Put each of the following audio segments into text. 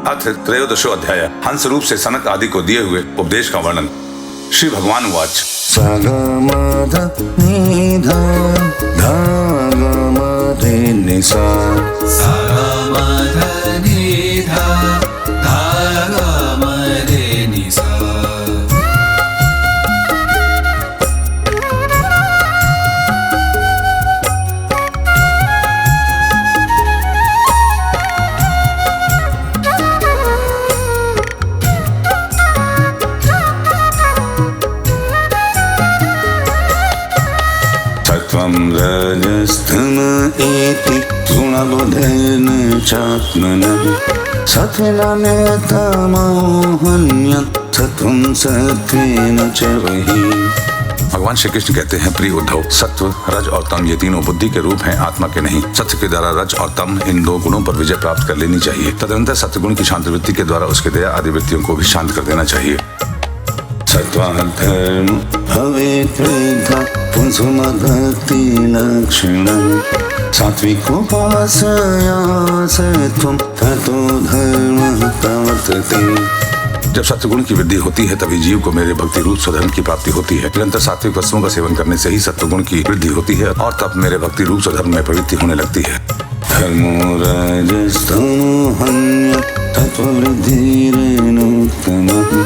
अथ त्रयोदशो अध्याय। हंस रूप से सनक आदि को दिए हुए उपदेश का वर्णन। श्री भगवान उवाच। रजस्तम एति गुणबुधेन चात्मनः सत्त्वेन सत्वं सत्त्वेन च वही। भगवान श्री कृष्ण कहते हैं, प्रिय उद्धव, सत्व, रज और तम ये तीनों बुद्धि के रूप हैं, आत्मा के नहीं। सत्य के द्वारा रज और तम इन दो गुणों पर विजय प्राप्त कर लेनी चाहिए। तदनंतर सत्य गुण की शांति वृत्ति के द्वारा उसके दया आदि वृत्तियों को भी शांत कर देना चाहिए। सत्त्वाधर्म भवेत् वृद्धा पुंसमभक्ति लक्षणं सात्विकोपासया सत्वं ततो धर्मः प्रवर्तते। जब सत्वगुण की वृद्धि होती है तभी जीव को मेरे भक्ति रूप स्वधर्म की प्राप्ति होती है। निरंतर सात्विक वस्तुओं का सेवन करने से ही सत्वगुण की वृद्धि होती है और तब मेरे भक्ति रूप स्वधर्म में प्रवृत्ति होने लगती है। धर्मो रजस्तमो हन्य तत्त्ववृद्धिरेणोत्तमः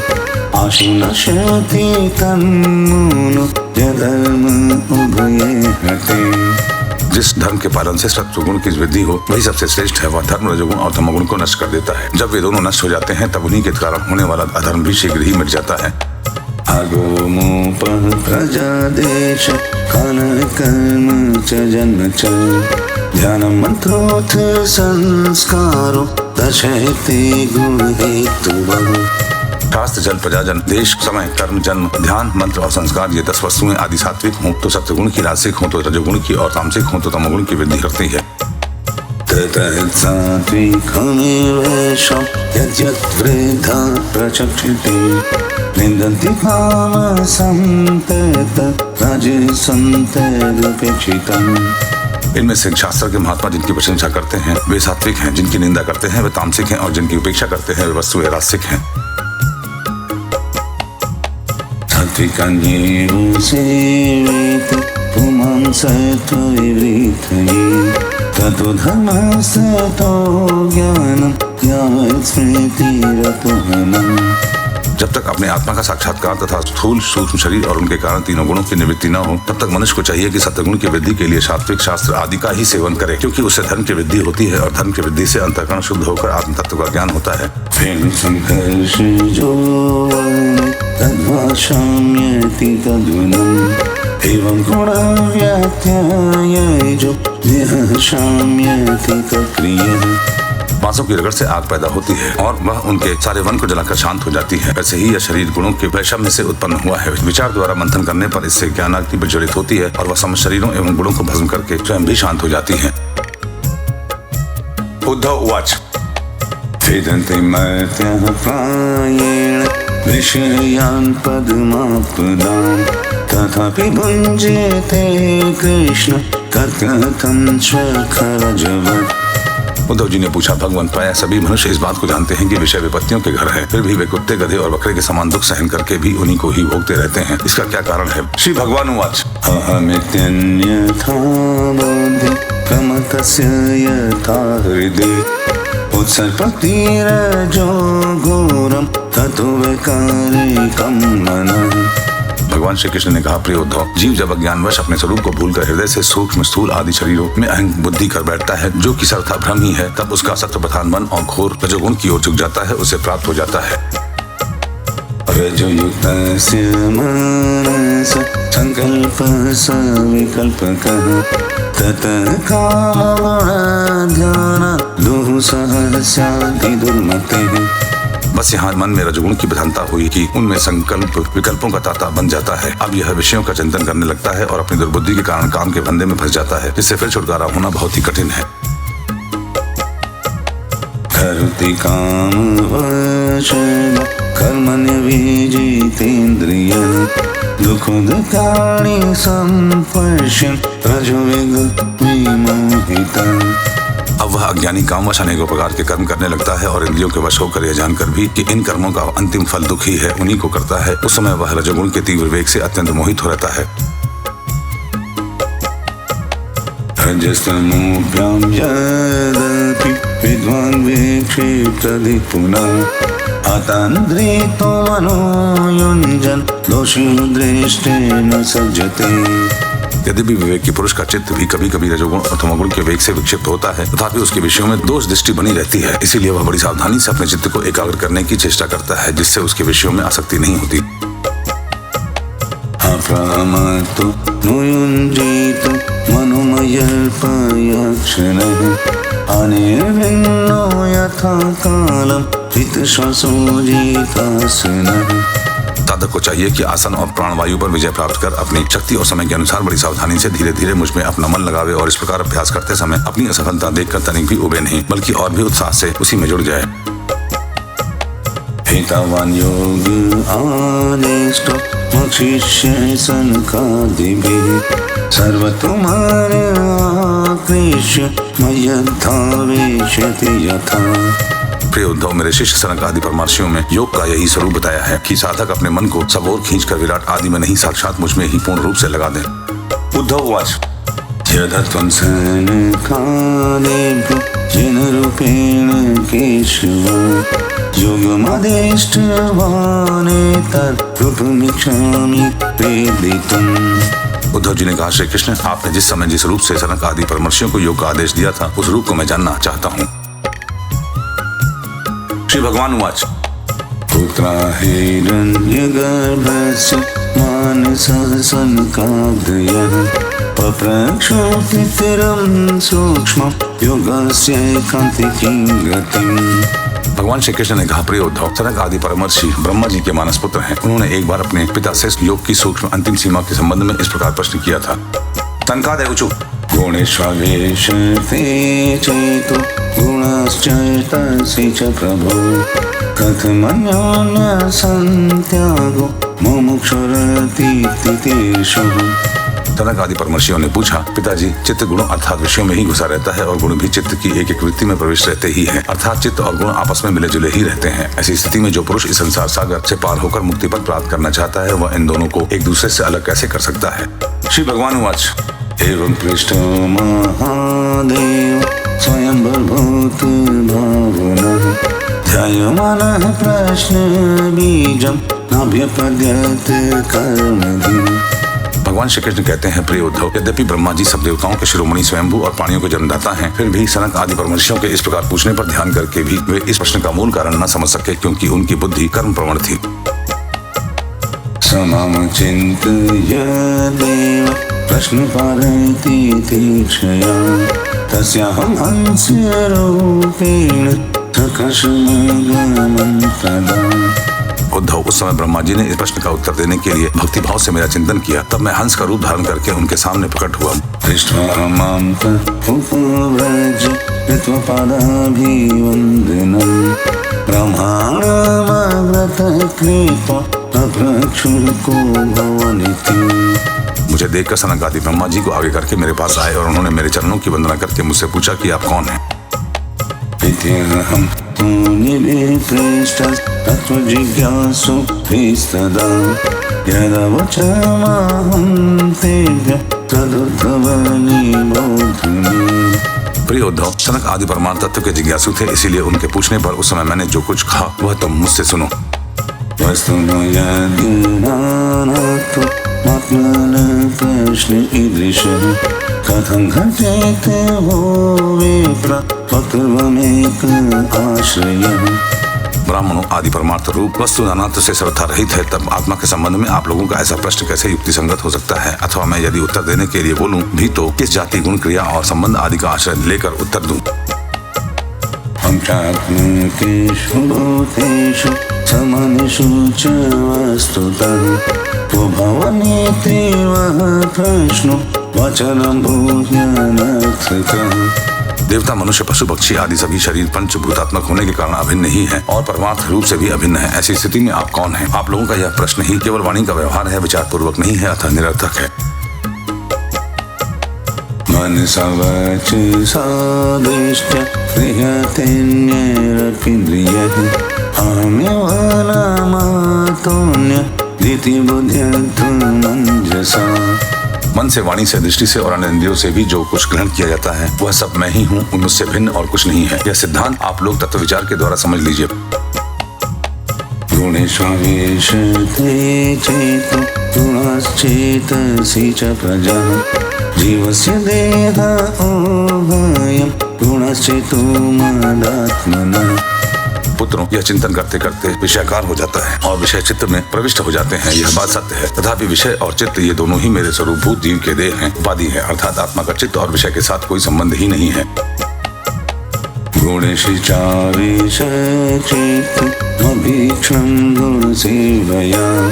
आशुनश्यति तन्मूनो यधर्म उभये हते। जिस धर्म के पालन से सत्वगुण की वृद्धि हो वही सबसे श्रेष्ठ है। वह धर्म रजोगुण और तमोगुण को नष्ट कर देता है। जब वे दोनों नष्ट हो जाते हैं तब उन्हीं के कारण होने वाला अधर्म भी शीघ्र ही मिट जाता है। अगोमोपः प्रजादेश कालकर्म च जन्म च ध्यानं मंत्रोऽथ संस्कारो दशैते गुणहेतुवः। शास्त्र, जल, प्रजाजन, देश, समय, कर्म, जन्म, ध्यान, मंत्र और संस्कार ये 10 वस्तुएं आदि सात्विक हों तो सत्वगुण की, रासिक हों तो रजोगुण की और तामसिक हों तो तमोगुण की वृद्धि करती है। ततः सात्विकमेवेशं यद्यत् वृद्धा प्रचक्षते निन्दन्ति कामसंततं रजसंतदुपेक्षितम्। इनमें से शास्त्र के महात्मा जिनकी प्रशंसा करते हैं वे सात्विक हैं, जिनकी निंदा करते हैं वे तामसिक हैं और जिनकी उपेक्षा करते हैं वे वस्तुएं रासिक हैं। सात्विकन्येव सेवेत पुमान् सत्त्वविवृद्धये ततो धर्मस्ततो ज्ञानं ज्ञात् स्मृतिरपहनम्। जब तक अपने आत्मा का साक्षात्कार तथा स्थूल सूक्ष्म शरीर और उनके कारण तीनों गुणों की निवृत्ति न हो तब तक मनुष्य को चाहिए कि सत्वगुण की वृद्धि के लिए सात्विक शास्त्र आदि का ही सेवन करे, क्योंकि उससे धर्म की वृद्धि होती है और धर्म की वृद्धि से अंतःकरण शुद्ध होकर आत्म तत्व का ज्ञान होता है। तद्भाषाम्यति तद्गुणम् एवं गुणव्यत्ययो विहर्षाम्यति तत्प्रियः। बांसों की रगड़ से आग पैदा होती है और वह उनके सारे वन को जलाकर शांत हो जाती है। वैसे ही यह शरीर गुणों के वैषम्य से उत्पन्न हुआ है। विचार द्वारा मंथन करने पर इससे ज्ञानाग्नि प्रज्वलित होती है और वह समस्त शरीरों एवं गुणों को भस्म करके स्वयं भी शांत हो जाती है। उद्धव उवाच। वेदन्ते मर्त्यः प्रायेण विषयान् पद्मापदान् तथापि भुञ्जेते कृष्ण तत्कथं स्वखरजवत्। उद्धव जी ने पूछा, भगवान, प्रायः सभी मनुष्य इस बात को जानते हैं कि विषय विपत्तियों के घर है, फिर भी वे कुत्ते, गधे और बकरे के समान दुख सहन करके भी उन्हीं को ही भोगते रहते हैं। इसका क्या कारण है? श्री भगवान उवाच। अहमित्यन्यथा बुद्धि प्रमथस्य यथा हृदि उत्सर्पतिरजो घोरं ततो वैकारिकं मनः। भगवान श्री कृष्ण ने कहा, प्रिय उद्धव, जीव जब अज्ञानवश अपने स्वरूप को भूलकर हृदय से सूक्ष्म स्थूल आदि शरीरों में अहंग बुद्धि कर बैठता है, जो कि सर्वथा भ्रम ही है, तब उसका सत्व प्रधान मन और घोर रजोगुण की ओर झुक जाता है, उसे प्राप्त हो जाता है। रजोयुक्तस्य मनस संकल्पः सविकल्पकः ततः कामगुणध्यानात् दुःसहस्याति दुर्मतेः। बस यहाँ मन में रजोगुण की प्रधानता हुई कि उनमें संकल्प विकल्पों का ताता बन जाता है। अब यह विषयों का चिंतन करने लगता है और अपनी दुर्बुद्धि के कारण काम के फंदे में फंस जाता है, जिससे फिर छुटकारा होना बहुत ही कठिन है। करोति कामवशः कर्मण्यभिजितेन्द्रियः दुःखोदकानि सम्पश्यन् रजोविगतविमोहितः। अब वह अज्ञानी कामवश अनेकों प्रकार के कर्म करने लगता है और इंद्रियों के वश होकर यह जानकर भी कि इन कर्मों का अंतिम फल दुख ही है, उन्हीं को करता है। उस समय वह रजोगुण के तीव्र वेग से अत्यंत मोहित हो रहता है। रजस्तमोभ्यां यदपि विद्वान् विक्षिप्तधि पुनः अतन्द्रितो मनो युञ्जन् दोषी दृष्टेन सज्जते। यद्यपि विवेकी पुरुष का चित्त भी कभी कभी रजोगुण और तमोगुण के वेग से विक्षिप्त होता है, तथापि उसके विषयों में दोष दृष्टि बनी रहती है। इसीलिए वह बड़ी सावधानी से अपने चित्त को एकाग्र करने की चेष्टा करता है, जिससे उसके विषयों में आसक्ति नहीं होती। अप्रमत्तो नुयुञ्जीतो मनोमयर्पयक्षणः अनिर्विण्णो यथा कालं हितश्वासो जितासनः। साधक को चाहिए कि आसन और प्राणवायु पर विजय प्राप्त कर अपनी शक्ति और समय के अनुसार बड़ी सावधानी से धीरे धीरे मुझ में अपना मन लगावे और इस प्रकार अभ्यास करते समय अपनी असफलता देखकर तनिक भी उबे नहीं, बल्कि और भी उत्साह से उसी में जुड़ जाए। हितवान् योग आदिष्टो मोक्षयिष्ये सनकादिभिः सर्वतोमाकृष्य मय्यधावेष्यति यथा। प्रिय उद्धव, मेरे शिष्य सनक आदि परमर्शियों में योग का यही स्वरूप बताया है कि साधक अपने मन को सब ओर खींचकर विराट आदि में नहीं, साक्षात मुझ में ही पूर्ण रूप से लगा दे। उद्धव वाच यदा त्वं सनकादिभ्यो येन रूपेण केशव योगमादिष्टवानेतद्रूपमिच्छामि वेदितुम्। उद्धव जी ने कहा, श्री कृष्ण, आपने जिस समय जिस रूप से सनक आदि परमर्शियों को योग का आदेश दिया था, उस रूप को मैं जानना चाहता हूँ। श्री भगवान वाच पुत्राहिरण्यगर्भस्य मानसः सनकादयः पप्रक्षोपितरं सूक्ष्मं योगस्यैकान्तिकीं गतिम्। भगवान श्री कृष्ण ने कहा, प्रिय उद्धव, सनक आदि परमर्षि ब्रह्मा जी के मानस पुत्र हैं। उन्होंने एक बार अपने पिता से योग की सूक्ष्म अंतिम सीमा के संबंध में इस प्रकार प्रश्न किया था। तनकादय ऊचु गुणेष्वेषते चेतो गुणश्चैतसि च प्रभो कथमन्योन्यसन्त्यागो मुमुक्षुरतीति तेषु। सनक आदि परमर्शियों ने पूछा, पिताजी, चित्त गुणों अर्थात विषयों में ही घुसा रहता है और गुण भी चित्त की एक एक वृत्ति में प्रवेश रहते ही हैं, अर्थात चित्त और गुण आपस में मिले जुले ही रहते हैं। ऐसी स्थिति में जो पुरुष इस संसार सागर से पार होकर मुक्ति पद प्राप्त करना चाहता है, वह इन दोनों को एक दूसरे से अलग कैसे कर सकता है। श्री भगवान वाच एवं पृष्ठो महादेव स्वयंभूत भावनः ध्यायमानः प्रश्न बीजं नाभ्यपद्यत कर्मभिः। भगवान श्री कृष्ण कहते हैं, प्रिय उद्धव, यद्यपि ब्रह्मा जी सब देवताओं के शिरोमणि स्वयंभू और प्राणियों के जन्मदाता हैं, फिर भी सनक आदि परमर्शियों के इस प्रकार पूछने पर ध्यान करके भी वे इस प्रश्न का मूल कारण न समझ सके, क्योंकि उनकी बुद्धि कर्म प्रवण थी। समाम चिन्तय देव प्रश्न पारयति तीक्षया तस्याहं हंस्य रूपेण सकशमगमं तदा। उद्धव, उस समय ब्रह्मा जी ने इस प्रश्न का उत्तर देने के लिए भक्ति भाव से मेरा चिंतन किया। तब मैं हंस का रूप धारण करके उनके सामने प्रकट हुआ। दृष्ट्वा मां उपव्रज कृत्वपादाभिवन्दनं ब्रह्माणमव्रतः कृत्वा अप्रक्षुरको भवनिति। मुझे देखकर सनक आदि ब्रह्मा जी को आगे करके मेरे पास आए और उन्होंने मेरे चरणों की वंदना करके मुझसे पूछा कि आप कौन हैं। इत्यहं तत्त्वजिज्ञासु स्तदा यदवचमाहं तेभ्यः तदुद्धवनिबोधनि। प्रिय उद्धव, सनक आदि परमार्थ तत्व के जिज्ञासु थे, इसीलिए उनके पूछने पर उस समय मैंने जो कुछ कहा वह तुम मुझसे सुनो। वस्तुनो यज्ञानात्व आत्मनः प्रश्न ईदृशः कथं घटेत वो विप्र वक्त्रवमेक आश्रयः। ब्राह्मणों, आदि परमार्थ रूप वस्तु नानात्व से सर्वथा रहित है, तब आत्मा के संबंध में आप लोगों का ऐसा प्रश्न कैसे युक्ति संगत हो सकता है? अथवा मैं यदि उत्तर देने के लिए बोलूं भी तो किस जाति, गुण, क्रिया और संबंध आदि का आश्रय लेकर उत्तर दूं? पंचात्मकेषु भूतेषु समानेषु च वस्तुतः भवनीति वः प्रश्नो वचनं भूयानर्थकः। देवता, मनुष्य, पशु, पक्षी आदि सभी शरीर पंचभूतात्मक होने के कारण अभिन्न ही है और परमार्थ रूप से भी अभिन्न है। ऐसी स्थिति में आप कौन हैं? आप लोगों का यह प्रश्न ही केवल वाणी का व्यवहार है, विचार पूर्वक नहीं है, अतः निरर्थक है। मन सवच सादिष्ट प्रियतेन्यरपिन्द्रियः आम्यवलमातोन्य धीति बुद्ध्यर्थमञ्जसा। मन से, वाणी से, दृष्टि से और अन्य इंद्रियों से भी जो कुछ ग्रहण किया जाता है वह सब मैं ही हूँ, मुझसे भिन्न और कुछ नहीं है। यह सिद्धांत आप लोग तत्व विचार के द्वारा समझ लीजिए। गुणेष्वेषते चेतो गुणश्चेतसि च प्रजा जीवस्य देह उभयं गुणश्चेतो मदात्मना। पुत्रों, यह चिंतन करते करते विषयाकार हो जाता है और विषय चित्त में प्रविष्ट हो जाते हैं। यह बात सत्य है। तथापि विषय और चित्त ये दोनों ही मेरे स्वरूपभूत जीव के देह हैं, उपाधि है, अर्थात आत्मा का चित्त और विषय के साथ कोई संबंध ही नहीं है। गुणेशिचाविषचित्तमभीक्ष्णं गुणसेवया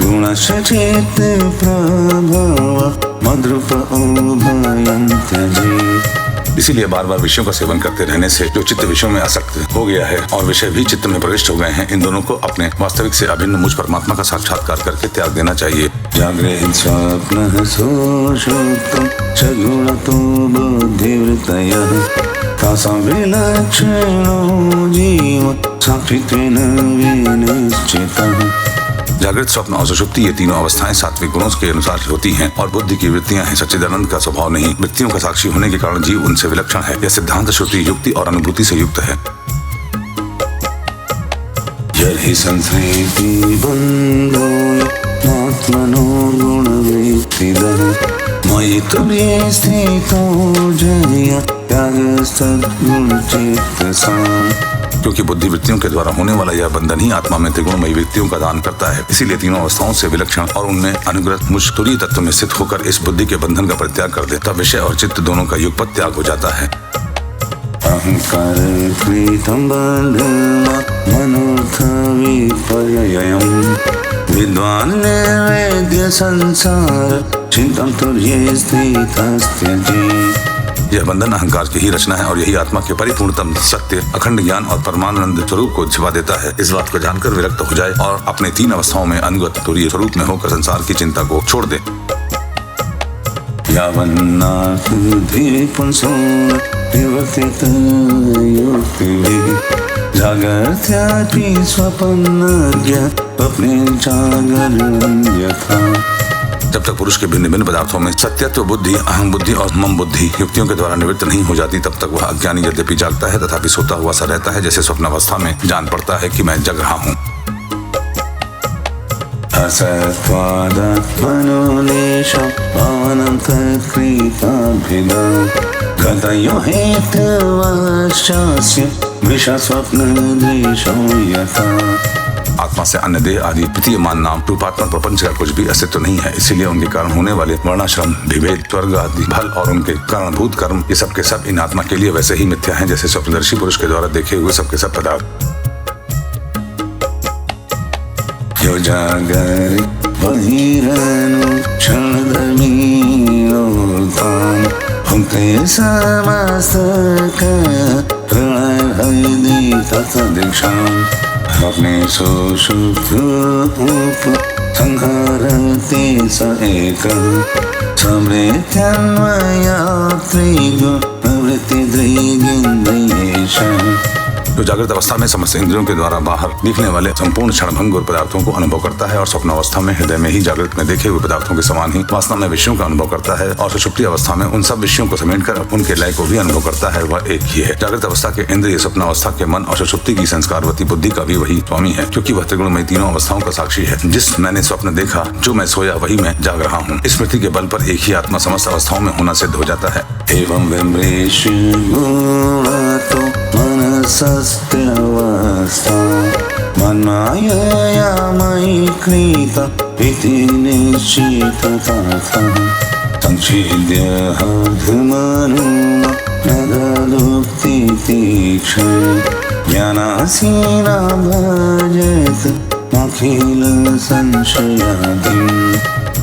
गुणस्य चेत् प्रभव मद्रूप उभयं त्यजेत्। इसीलिए बार बार विषयों का सेवन करते रहने से जो चित्त विषयों में आसक्त हो गया है और विषय भी चित्त में प्रविष्ट हो गए हैं, इन दोनों को अपने वास्तविक से अभिन्न मुझ परमात्मा का साक्षात्कार करके त्याग देना चाहिए। जागृत स्वप्न सुषुप्तं च गुणतो बुद्धिवृत्तयः तासां विलक्षणो जीव साक्षित्वेन विनिश्चितः। जागृत, स्वप्न और सुषुप्ति ये तीनों अवस्थाएं सात्विक गुणों के अनुसार होती हैं और बुद्धि की वृत्तियां हैं। सच्चिदानंद का स्वभाव नहीं। वृत्तियों का साक्षी होने के कारण जीव उनसे विलक्षण है। यह सिद्धांत श्रुति, युक्ति और अनुभूति से युक्त है। यर्हि संसृति बन्धो आत्मनो गुणवृत्तिदः मयि तुर्ये स्थितो जय त्यागस्तद्गुणचेतसा। क्योंकि बुद्धि वृत्तियों के द्वारा होने वाला यह बंधन ही आत्मा में त्रिगुणमयी वृत्तियों का दान करता है। इसीलिए तीनों अवस्थाओं से विलक्षण और उनमें अनुग्रत मुझ तुरीय तत्व में स्थित होकर इस बुद्धि के बंधन का परित्याग कर दे, तब विषय और चित्त दोनों का युगपत त्याग हो जाता है। अहंकार कृतं बन्धना मनोर्थ विपर्ययम् विद्वान् निर्वेद्य संसार चिन्तं तुर्ये स्थितस्त्यजेत्। यह बंधन अहंकार की ही रचना है और यही आत्मा के परिपूर्णतम सत्य, अखंड ज्ञान और परमानंद स्वरूप को छिपा देता है। इस बात को जानकर विरक्त हो जाए और अपने तीन अवस्थाओं में अनुगत तुरीय स्वरूप में होकर संसार की चिंता को छोड़ दे। जागर्त्यापि स्वपन्नज्ञ स्वप्ने जागरणं। जब तक पुरुष के भिन्न भिन्न पदार्थों में सत्यत्व बुद्धि, अहम बुद्धि और मम बुद्धि युक्तियों के द्वारा निवृत्त नहीं हो जाती, तब तक वह अज्ञानी यद्यपि जागता है तथापि सोता हुआ सा रहता है। जैसे स्वप्न अवस्था में जान पड़ता है कि मैं जग रहा हूँ। असत्वादात्मनोलेशं पावनं तत्कृताभिधा गतयो हेतवश्चास्य मृषस्वप्नदेशो यथा। आत्मा से अन्य देह आदि प्रतीयमान नाम रूपात्मक प्रपंच का कुछ भी अस्तित्व नहीं है। इसीलिए उनके कारण होने वाले वर्णाश्रम, विभेद, स्वर्ग आदि फल और उनके कारणभूत कर्म ये सब के सब इन आत्मा के लिए वैसे ही मिथ्या हैं जैसे स्वप्नदर्शी पुरुष के द्वारा देखे हुए सब के सब पदार्थ। यो जागरि बहिरनुक्षणधर्मीणोतां भुङ्क्ते समस्तक प्रणयहृदि तत्सदीक्षाम् अपने सुषुप्त संहरते स एकः समृत्यन्वयात्रिगुणवृत्तिद्विगेन्द्रियेषः। जो जागृत अवस्था में समस्त इंद्रियों के द्वारा बाहर दिखने वाले संपूर्ण क्षणभंग और पदार्थों को अनुभव करता है और स्वप्न अवस्था में हृदय में ही जागृत में देखे हुए पदार्थों के समान ही वासना में विषयों का अनुभव करता है और सुषुप्ति अवस्था में उन सब विषयों को समेटकर उनके लय को भी अनुभव करता है, वह एक ही है। जागृत अवस्था के इंद्रिय, स्वप्न अवस्था के मन और सुषुप्ति की संस्कारवती बुद्धि का भी वही स्वामी है, क्योंकि वह त्रिगुणमयी तीनों अवस्थाओं का साक्षी है। जिस मैंने स्वप्न देखा, जो मैं सोया, वही मैं जाग रहा हूँ। स्मृति के बल पर एक ही आत्मा समस्त अवस्थाओं में होना सिद्ध हो जाता है। एवं विमृश गुणतो मनसस्त्यवस्था मन्मायया मयि कृता इति निश्चिततः संच्छेद्य हृद्मनुमा नदलुप्ति तीक्ष्ण ज्ञानासीना भजत अखिल संशयादिम्।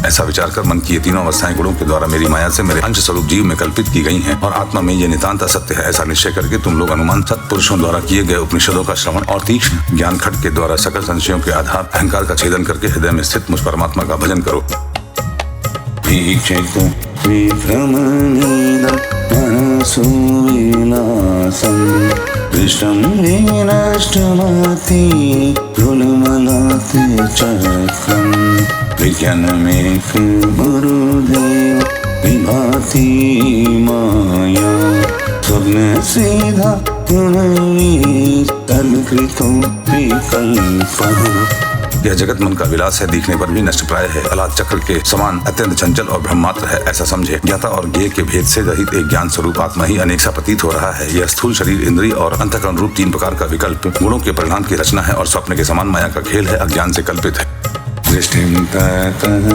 ऐसा विचार कर मन की ये तीनों अवस्थाएं गुणों के द्वारा मेरी माया से मेरे अंश स्वरूप जीव में कल्पित की गई हैं और आत्मा में ये नितांत असत्य है। ऐसा निश्चय करके तुम लोग अनुमान सत्पुरुषों द्वारा किए गए उपनिषदों का श्रवण और तीक्ष्ण ज्ञान खट के द्वारा सकल संशयों के आधार अहंकार का छेदन करके हृदय में स्थित मुझ परमात्मा का भजन करो। विभ्रमणीद मनसो विलासं दृष्टं विनष्टमति रुलमलाते चक्रं विज्ञानमेक गुरुदेव विभाति माया स्वप्न सीधा तलकृतो विकल्पः। यह जगत मन का विलास है, दिखने पर भी नष्ट प्राय है, अलाद चक्र के समान अत्यंत चंचल और ब्रह्मात्र है, ऐसा समझे। ज्ञाता और ज्ञेय के भेद से रहित एक ज्ञान स्वरूप आत्मा ही अनेक सा प्रतीत हो रहा है। यह स्थूल शरीर, इंद्रिय और अंतःकरण रूप तीन प्रकार का विकल्प गुणों के परिणाम की रचना है और स्वप्न के समान माया का खेल है, अज्ञान से कल्पित है। दृष्टिं ततः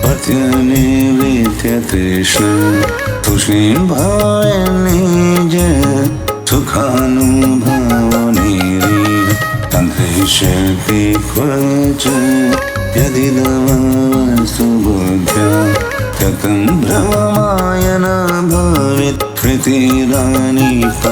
पत्यनिवेत्य तृष्णा तूष्णीं भावनिज सुखानुभवनिरीह तन्त्रिष्यति क्वच यदिदमस्तु बुद्ध्या यतं भ्रममाय न भवेत् कृतिरानिपाता।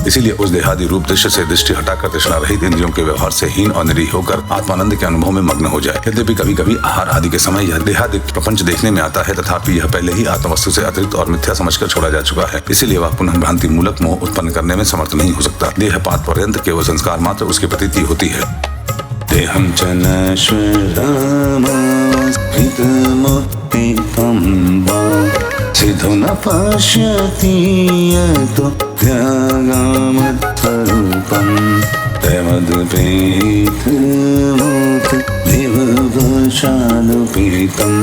इसीलिए उस देहादि रूप दृश्य से दृष्टि हटाकर तृष्णा रहित इंद्रियों के व्यवहार से हीन और निरीह होकर आत्मानंद के अनुभव में मग्न हो जाए। यद्यपि कभी कभी आहार आदि के समय यह देहादि प्रपंच देखने में आता है, तथापि यह पहले ही आत्मवस्तु से अतिरिक्त और मिथ्या समझकर छोड़ा जा चुका है। इसीलिए वह पुनः भ्रांति मूलक मोह उत्पन्न करने में समर्थ नहीं हो सकता। देहपात पर्यंत केवल संस्कार मात्र उसकी प्रतीति होती है। देहं च नश्वरमस्थितमुत्थितं वा सिद्धो न पश्यति यतो त्यागामत्स्वरूपं तमद्वैतमूर्त देववशानुपीतं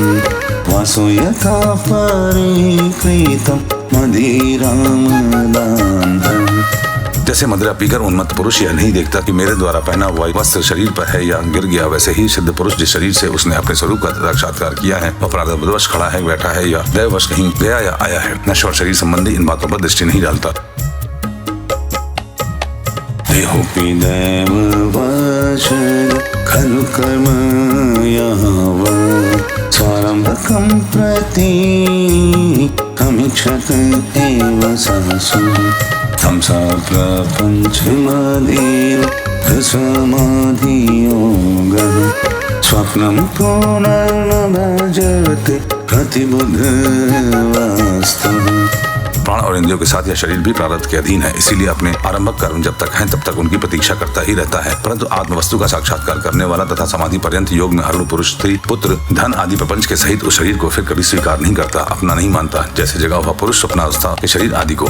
वासो यथा परिकृतं मदिरामदान्धम्। जैसे मदिरा पीकर उन्मत्त पुरुष यह नहीं देखता कि मेरे द्वारा पहना हुआ वस्त्र शरीर पर है या गिर गया, वैसे ही सिद्ध पुरुष जिस शरीर से उसने अपने स्वरूप का साक्षात्कार किया है वह प्रारब्धवश खड़ा है, बैठा है या दैववश कहीं गया या आया है, नश्वर शरीर संबंधी इन बातों पर दृष्टि नहीं डालता। देहोपि दैववश खलु कर्म यावत् स्वारम्भकं प्रति अमीक्षत एव सहसु तमसा प्रपञ्चमदीव समाधियोगः स्वप्नं पुनर्न भजते प्रतिबुद्धवास्तव। प्राण और इंद्रियों के साथ यह शरीर भी प्रारब्ध के अधीन है, इसीलिए अपने आरंभक कर्म जब तक हैं तब तक उनकी प्रतीक्षा करता ही रहता है। परंतु आत्मवस्तु का साक्षात्कार करने वाला तथा समाधि पर्यंत योग में अरुण पुरुष, स्त्री, पुत्र, धन आदि प्रपंच के सहित उस शरीर को फिर कभी स्वीकार नहीं करता, अपना नहीं मानता। जैसे जगह हुआ पुरुष स्वप्नावस्था के शरीर आदि को।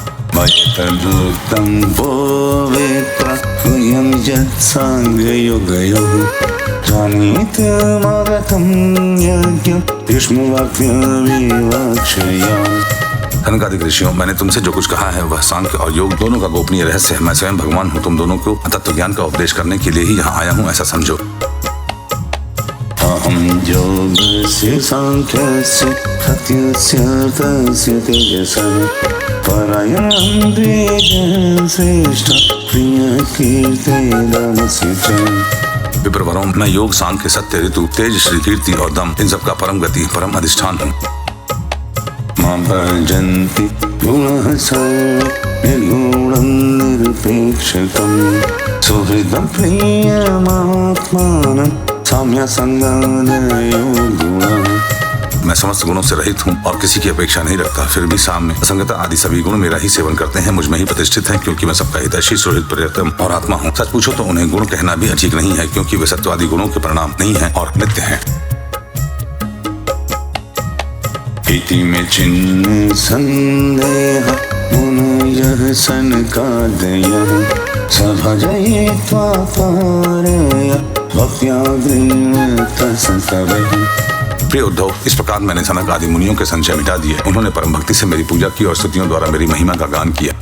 धनकादिक ऋषियों, मैंने तुमसे जो कुछ कहा है वह सांख्य और योग दोनों का गोपनीय रहस्य है। मैं स्वयं भगवान हूँ, तुम दोनों को तत्व ज्ञान का उपदेश करने के लिए ही यहाँ आया हूँ, ऐसा समझो। अहं योगस्य सांख्यस्य सत्यस्य तस्य तेजसः परायणं द्विजः श्रेष्ठ प्रियकीर्तिर्दमस्य च। विप्रवरों, मैं योग, सांख्य, सत्य, ऋतु, तेज, श्री, कीर्ति और दम इन सबका परम गति, परम अधिष्ठान हूँ। मां भजन्ति गुणः सर्वे निर्गुणं निरपेक्षकं सुहृदं प्रियमात्मानं साम्यसंगादयो गुणः। मैं समस्त गुणों से रहित हूँ और किसी की अपेक्षा नहीं रखता, फिर भी साम्य, असंगता आदि सभी गुण मेरा ही सेवन करते हैं, मुझ में ही प्रतिष्ठित हैं, क्योंकि मैं सबका हितैषी, सुहृद, प्रियतम और आत्मा हूँ। सच पूछो तो उन्हें गुण कहना भी ठीक नहीं है, क्योंकि वे सत्वादि गुणों के परिणाम नहीं है और नित्य हैं। इति में चिन्ह संदेह मुनयः सनकादयः सभजयित्वा पारय भक्त्याग्रेण संस्तवैः। प्रिय उद्धव, इस प्रकार मैंने सनक आदि मुनियों के संशय मिटा दिए। उन्होंने परम भक्ति से मेरी पूजा की और स्तुतियों द्वारा मेरी महिमा का गान किया।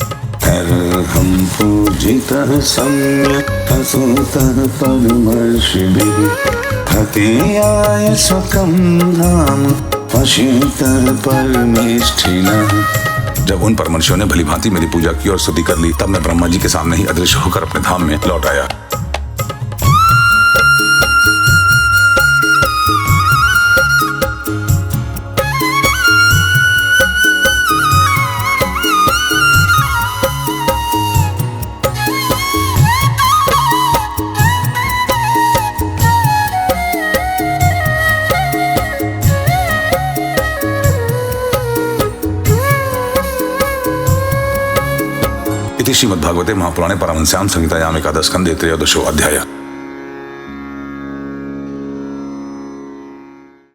हम पूजितः सम्यक् असुतः परमर्षिभिः हतेयाय स्वकं धाम पश्यतः परमेष्ठिनः। जब उन परमर्षियों ने भली भांति मेरी पूजा की और स्तुति कर ली, तब मैं ब्रह्मा जी के सामने ही अदृश्य होकर अपने धाम में लौट आया। श्रीमद्भागवते महापुराणे पारमहंस्यां संहितायाम् एकादश स्कन्धे त्रयोदशो अध्यायः।